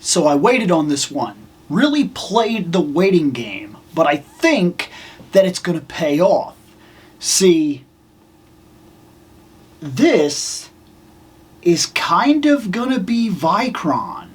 So I waited on this one. Really played the waiting game, but I think that it's going to pay off. See, this is kind of going to be Vykron.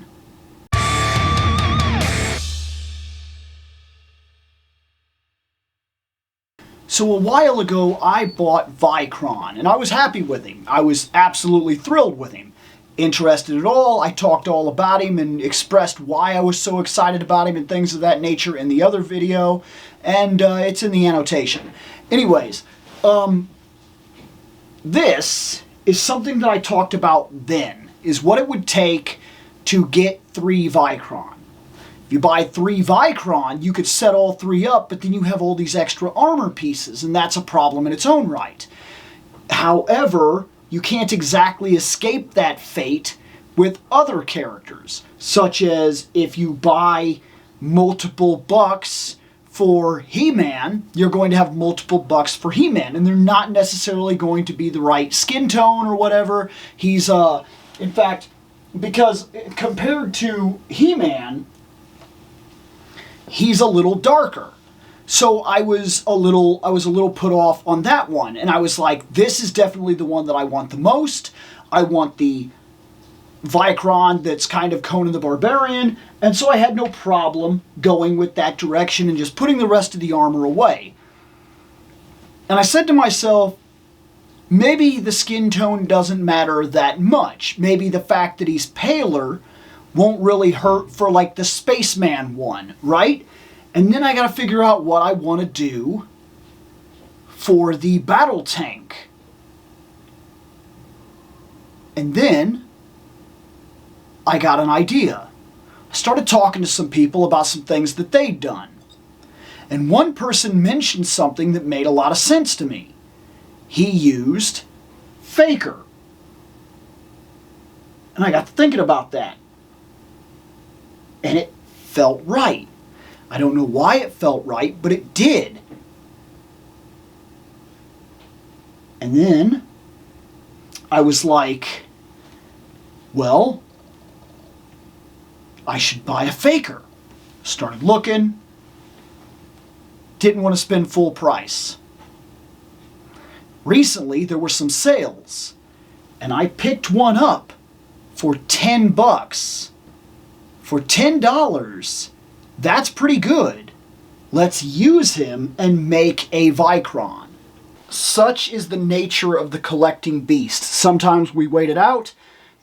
So a while ago, I bought Vykron, and I was happy with him. I was absolutely thrilled with him. Interested at all, I talked all about him and expressed why I was so excited about him and things of that nature in the other video, and it's in the annotation. Anyways, this is something that I talked about then, is what it would take to get 3 Vykron. If you buy 3 Vykron, you could set all 3 up, but then you have all these extra armor pieces, and that's a problem in its own right. However, you can't exactly escape that fate with other characters, such as if you buy multiple bucks for He-Man, you're going to have multiple bucks for He-Man, and they're not necessarily going to be the right skin tone or whatever. He's, in fact, because compared to He-Man, he's a little darker. So I was a little put off on that one, and I was like, this is definitely the one that I want the most. I want the Vykron that's kind of Conan the Barbarian, and so I had no problem going with that direction and just putting the rest of the armor away. And I said to myself, maybe the skin tone doesn't matter that much. Maybe the fact that he's paler won't really hurt for like the Spaceman one, right? And then I gotta figure out what I want to do for the battle tank. And then I got an idea. I started talking to some people about some things that they'd done. And one person mentioned something that made a lot of sense to me. He used Faker. And I got to thinking about that. And it felt right. I don't know why it felt right, but it did. And then I was like, well, I should buy a Faker. Started looking. Didn't want to spend full price. Recently, there were some sales, and I picked one up for $10. For $10, that's pretty good. Let's use him and make a Vykron. Such is the nature of the collecting beast. Sometimes we wait it out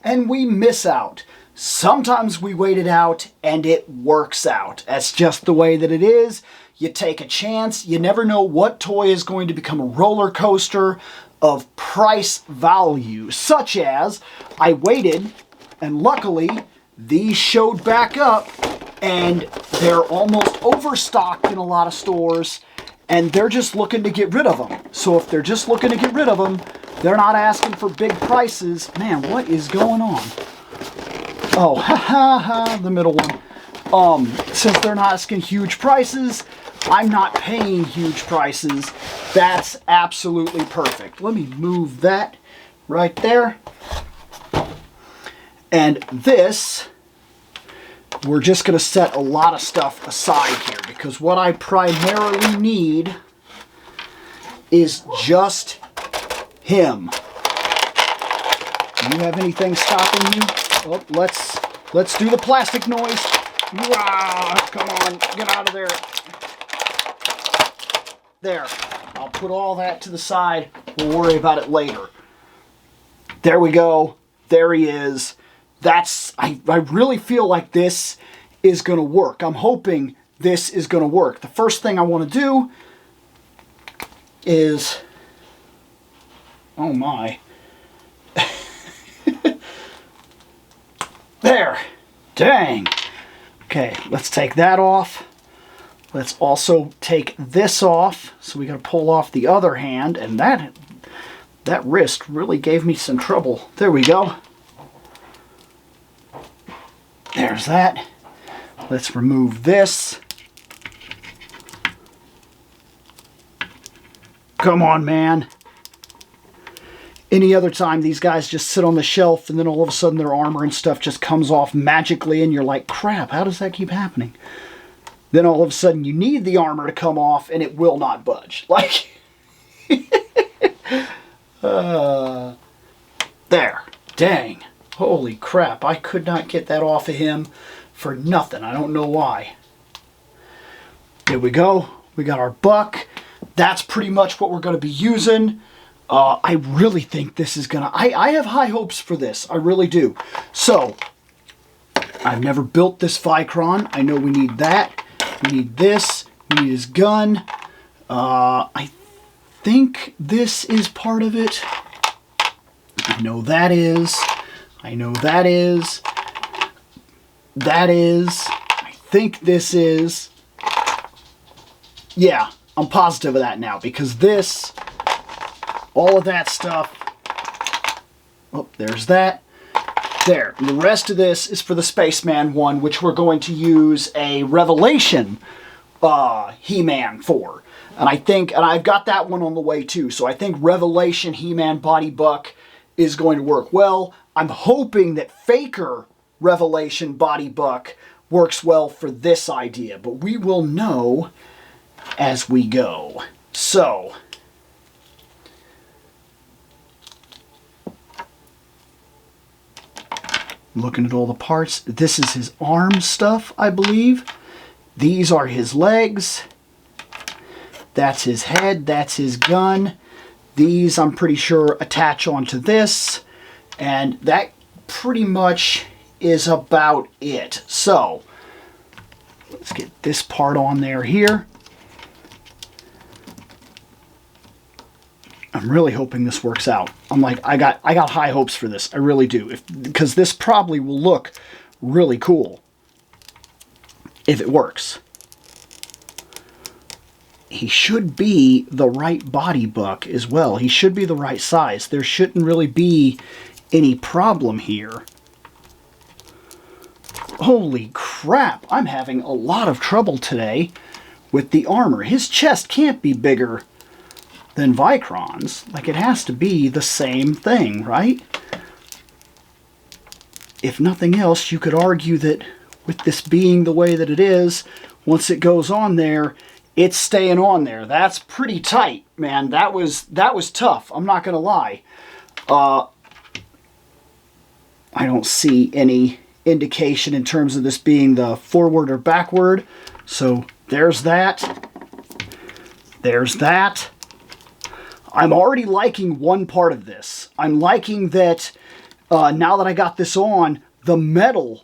and we miss out. Sometimes we wait it out and it works out. That's just the way that it is. You take a chance. You never know what toy is going to become a roller coaster of price value. Such as, I waited, and luckily, these showed back up, and they're almost overstocked in a lot of stores, and they're just looking to get rid of them. So if they're just looking to get rid of them, they're not asking for big prices. Man, what is going on? Oh, the middle one. Since they're not asking huge prices, I'm not paying huge prices. That's absolutely perfect. Let me move that right there. And this, we're just going to set a lot of stuff aside here, because what I primarily need is just him. Do you have anything stopping you? Oh, let's do the plastic noise. Wow, come on, get out of there. There, I'll put all that to the side. We'll worry about it later. There we go. There he is. I really feel like this is going to work. I'm hoping this is going to work. The first thing I want to do is, oh my. There. Dang. Okay, let's take that off. Let's also take this off. So we got to pull off the other hand, and that wrist really gave me some trouble. There we go. There's that. Let's remove this. Come on, man. Any other time, these guys just sit on the shelf and then all of a sudden their armor and stuff just comes off magically and you're like, crap, how does that keep happening? Then all of a sudden you need the armor to come off and it will not budge. Like, there. Dang. Holy crap, I could not get that off of him for nothing. I don't know why. There we go. We got our buck. That's pretty much what we're going to be using. I really think this is gonna... I have high hopes for this. I really do. So, I've never built this Vykron. I know we need that. We need this. We need his gun. I think this is part of it. I know that is. I know that is. That is. I think this is. Yeah, I'm positive of that now because this... all of that stuff. Oh, there's that. There. And the rest of this is for the Spaceman one, which we're going to use a Revelation He-Man for. And I think, and I've got that one on the way too, so I think Revelation He-Man Body Buck is going to work well. I'm hoping that Faker Revelation Body Buck works well for this idea, but we will know as we go. So... looking at all the parts, this is his arm stuff, I believe. These are his legs. That's his head. That's his gun. These, I'm pretty sure, attach onto this. And that pretty much is about it. So, let's get this part on there here. I'm really hoping this works out. I'm like, I got high hopes for this. I really do. Because this probably will look really cool if it works. He should be the right body buck as well. He should be the right size. There shouldn't really be any problem here. Holy crap, I'm having a lot of trouble today with the armor. His chest can't be bigger than Vykron's. Like, it has to be the same thing, right? If nothing else, you could argue that with this being the way that it is, once it goes on there, it's staying on there. That's pretty tight, man. That was tough. I'm not gonna lie. I don't see any indication in terms of this being the forward or backward. So there's that. There's that. I'm already liking one part of this. I'm liking that now that I got this on, the metal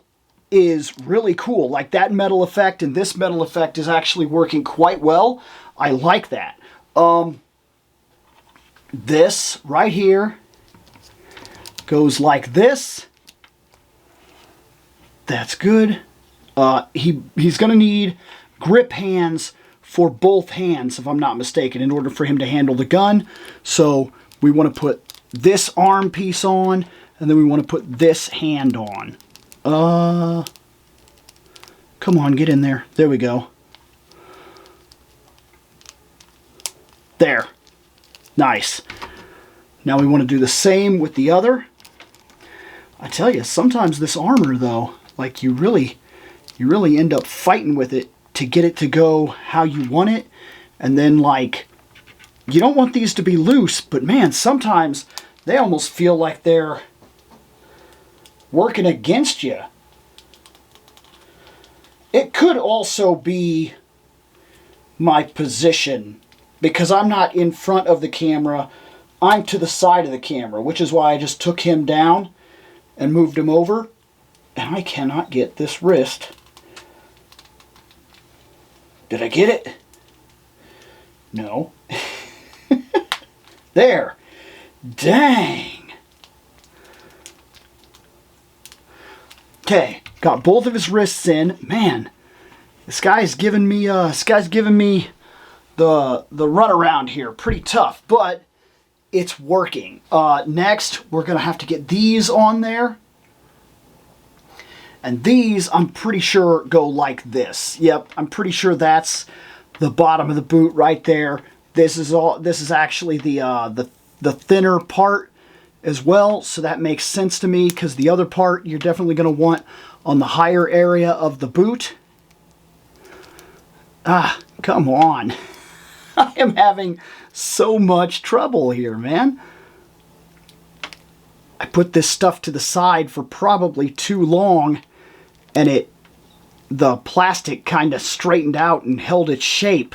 is really cool. Like, that metal effect and this metal effect is actually working quite well. I like that. This right here goes like this. That's good. He's going to need grip hands for both hands, if I'm not mistaken, in order for him to handle the gun. So we want to put this arm piece on, and then we want to put this hand on. Come on, get in there. There we go. There. Nice. Now we want to do the same with the other. I tell you, sometimes this armor, though, like, you really end up fighting with it to get it to go how you want it. And then, like, you don't want these to be loose, but man, sometimes they almost feel like they're working against you. It could also be my position, because I'm not in front of the camera, I'm to the side of the camera, which is why I just took him down and moved him over, and I cannot get this wrist. Did I get it? No. There. Dang. Okay, got both of his wrists in. Man, this guy's giving me the runaround here. Pretty tough, but it's working. Next, we're gonna have to get these on there. And these, I'm pretty sure, go like this. Yep, I'm pretty sure that's the bottom of the boot right there. This is actually the thinner part, as well, so that makes sense to me, because the other part you're definitely going to want on the higher area of the boot. Ah, come on. I am having so much trouble here, man. I put this stuff to the side for probably too long, and the plastic kind of straightened out and held its shape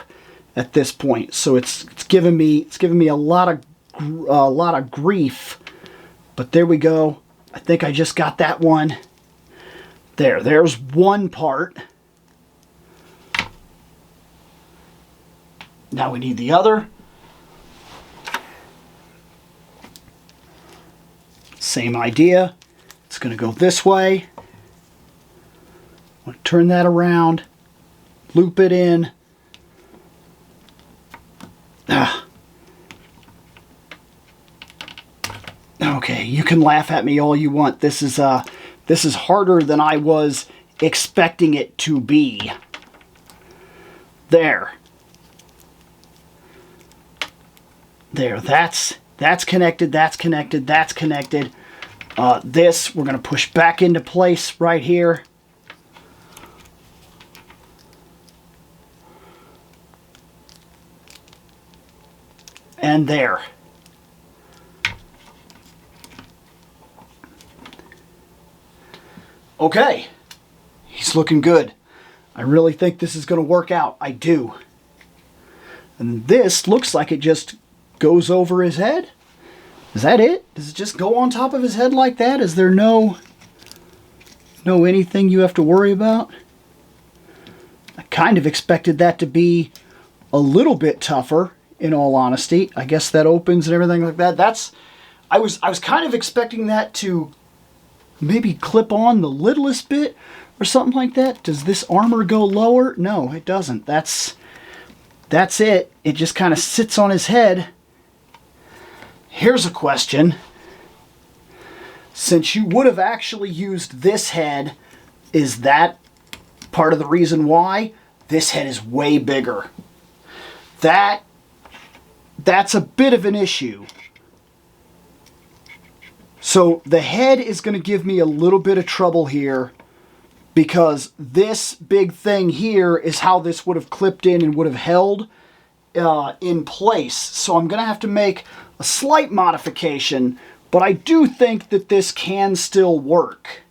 at this point. So it's giving me a lot of grief. But there we go. I think I just got that one. There's one part. Now we need the other. Same idea. It's going to go this way. I'm going to turn that around, loop it in. Okay, you can laugh at me all you want. This is harder than I was expecting it to be. There. That's connected, that's connected, that's connected. This we're going to push back into place right here. And there. Okay, he's looking good. I really think this is going to work out. I do. And this looks like it just goes over his head. Is that it? Does it just go on top of his head like that? Is there no anything you have to worry about? I kind of expected that to be a little bit tougher, in all honesty. I guess that opens and everything like that. I was kind of expecting that to maybe clip on the littlest bit or something like that. Does this armor go lower? No, it doesn't. That's it. It just kind of sits on his head. Here's a question. Since you would have actually used this head, is that part of the reason why? This head is way bigger. That's a bit of an issue. So the head is going to give me a little bit of trouble here, because this big thing here is how this would have clipped in and would have held in place. So I'm going to have to make a slight modification, but I do think that this can still work.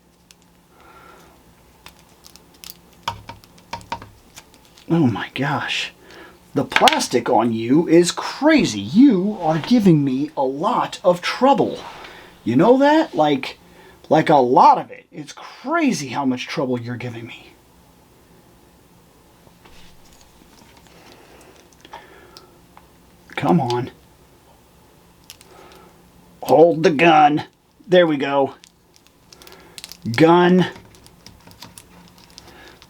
Oh my gosh. The plastic on you is crazy. You are giving me a lot of trouble. You know that? Like a lot of it. It's crazy how much trouble you're giving me. Come on. Hold the gun. There we go. Gun.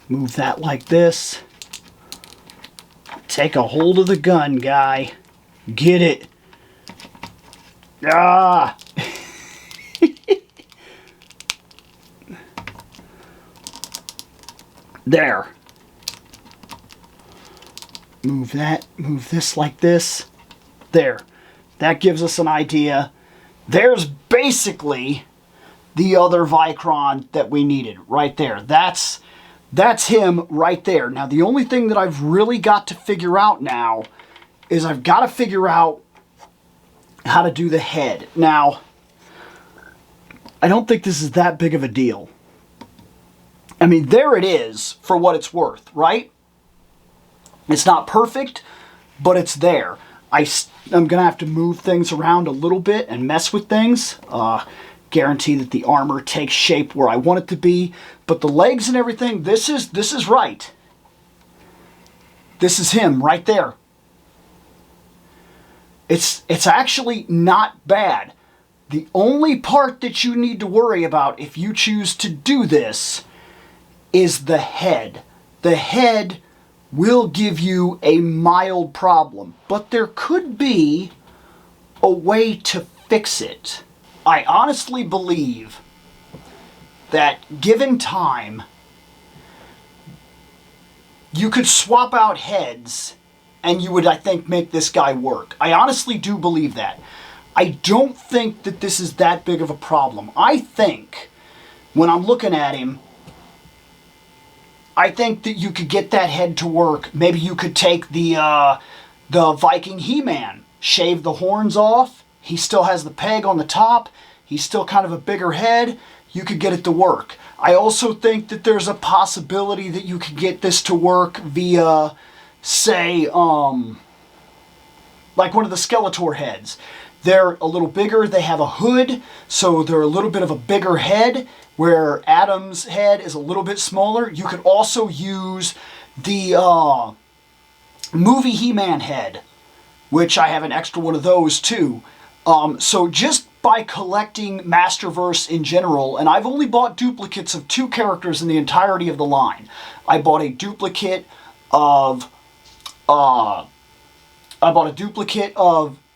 Move that like this. Take a hold of the gun, guy. Get it. Ah! There. Move that. Move this like this. There. That gives us an idea. There's basically the other Vykron that we needed right there. That's him right there. Now, the only thing that I've really got to figure out now is I've got to figure out how to do the head. Now, I don't think this is that big of a deal. I mean, there it is for what it's worth, right? It's not perfect, but it's there. I'm going to have to move things around a little bit and mess with things. Guarantee that the armor takes shape where I want it to be. But the legs and everything, this is right. This is him right there. It's actually not bad. The only part that you need to worry about if you choose to do this is the head. The head will give you a mild problem, but there could be a way to fix it. I honestly believe that given time, you could swap out heads and you would, I think, make this guy work. I honestly do believe that. I don't think that this is that big of a problem. I think, when I'm looking at him, I think that you could get that head to work. Maybe you could take the Viking He-Man, shave the horns off. He still has the peg on the top. He's still kind of a bigger head. You could get it to work. I also think that there's a possibility that you could get this to work via, say, like one of the Skeletor heads. They're a little bigger. They have a hood, so they're a little bit of a bigger head, where Adam's head is a little bit smaller. You could also use the movie He-Man head, which I have an extra one of those too. So just by collecting Masterverse in general, and I've only bought duplicates of 2 characters in the entirety of the line. I bought a duplicate of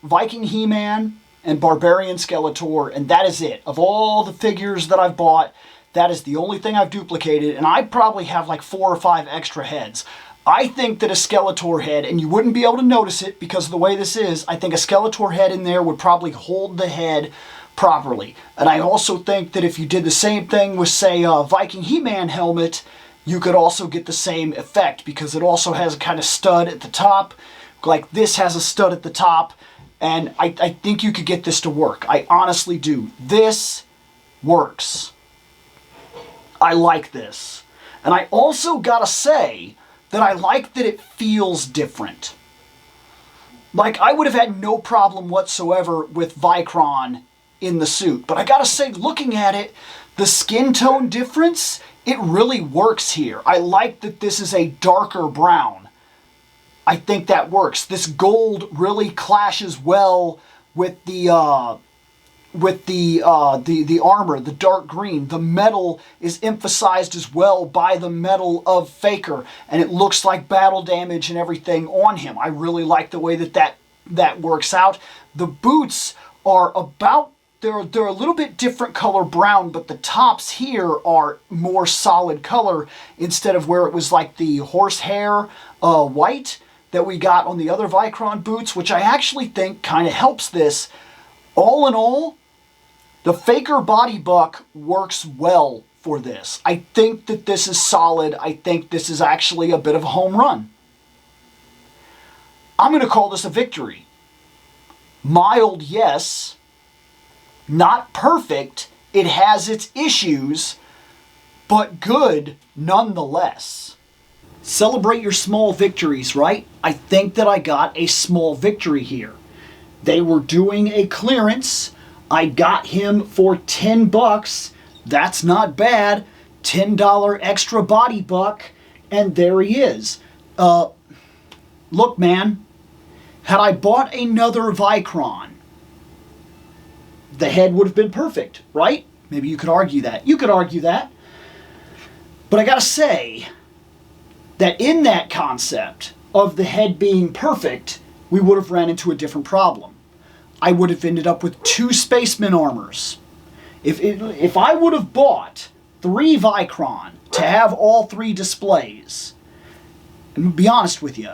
Viking He-Man and Barbarian Skeletor, and that is it. Of all the figures that I've bought, that is the only thing I've duplicated, and I probably have like 4 or 5 extra heads. I think that a Skeletor head, and you wouldn't be able to notice it because of the way this is, I think a Skeletor head in there would probably hold the head properly. And I also think that if you did the same thing with, say, a Viking He-Man helmet, you could also get the same effect because it also has a kind of stud at the top, like this has a stud at the top, and I think you could get this to work. I honestly do. This works. I like this. And I also gotta say that I like that it feels different. Like, I would have had no problem whatsoever with Vykron in the suit. But I gotta say, looking at it, the skin tone difference, it really works here. I like that this is a darker brown. I think that works. This gold really clashes well with the armor, the dark green. The metal is emphasized as well by the metal of Faker, and it looks like battle damage and everything on him. I really like the way that works out. The boots are about, they're a little bit different color brown, but the tops here are more solid color instead of where it was like the horsehair white that we got on the other Vykron boots, which I actually think kind of helps this. All in all, the Faker body buck works well for this. I think that this is solid. I think this is actually a bit of a home run. I'm going to call this a victory. Mild, yes. Not perfect. It has its issues, but good nonetheless. Celebrate your small victories, right? I think that I got a small victory here. They were doing a clearance. I got him for $10. That's not bad. $10 extra body buck, and there he is. Look, man, had I bought another Vykron, the head would have been perfect, right? Maybe you could argue that. You could argue that. But I gotta say that in that concept of the head being perfect, we would have ran into a different problem. I would have ended up with 2 spaceman armors. If I would have bought 3 Vykron to have all 3 displays, and to be honest with you,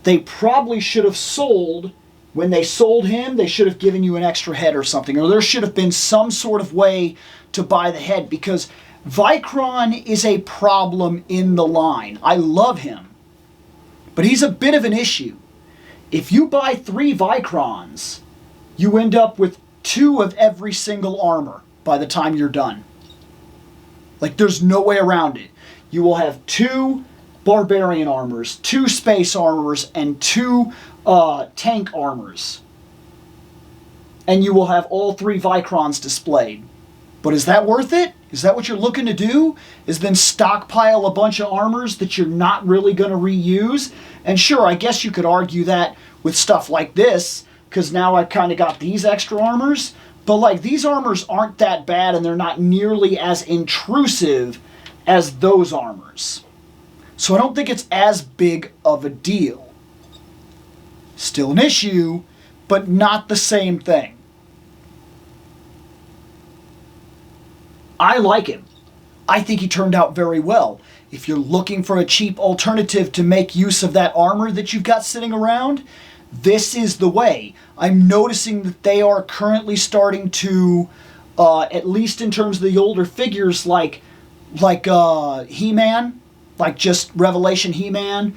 they probably should have sold, when they sold him, they should have given you an extra head or something, or there should have been some sort of way to buy the head, because Vykron is a problem in the line. I love him, but he's a bit of an issue. If you buy 3 Vykrons, you end up with 2 of every single armor by the time you're done. Like, there's no way around it. You will have 2 barbarian armors, 2 space armors, and 2 tank armors. And you will have all 3 Vykrons displayed. But is that worth it? Is that what you're looking to do? Is then stockpile a bunch of armors that you're not really going to reuse? And sure, I guess you could argue that with stuff like this, because now I've kind of got these extra armors. But like, these armors aren't that bad, and they're not nearly as intrusive as those armors. So I don't think it's as big of a deal. Still an issue, but not the same thing. I like him. I think he turned out very well. If you're looking for a cheap alternative to make use of that armor that you've got sitting around, This is the way. I'm noticing that they are currently starting to, at least in terms of the older figures, like He-Man, like just Revelation He-Man,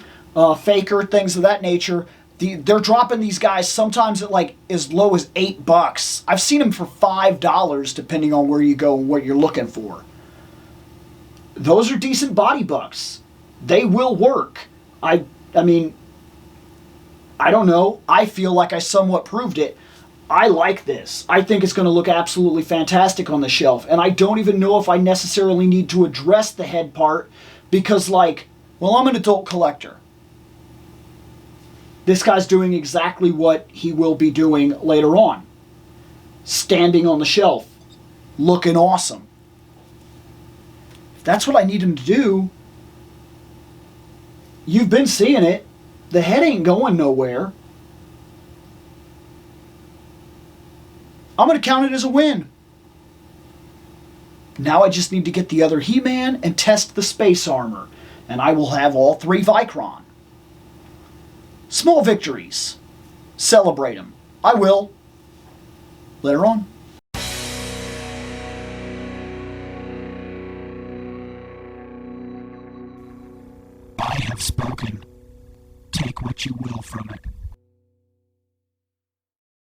Faker, things of that nature. They're dropping these guys sometimes at like as low as $8. I've seen them for $5, depending on where you go and what you're looking for. Those are decent body bucks. They will work. I mean, I don't know. I feel like I somewhat proved it. I like this. I think it's going to look absolutely fantastic on the shelf. And I don't even know if I necessarily need to address the head part because, like, well, I'm an adult collector. This guy's doing exactly what he will be doing later on. Standing on the shelf. Looking awesome. If that's what I need him to do, you've been seeing it. The head ain't going nowhere. I'm going to count it as a win. Now I just need to get the other He-Man and test the space armor. And I will have all 3 Vykron. Small victories. Celebrate them. I will. Later on. I have spoken. Take what you will from it.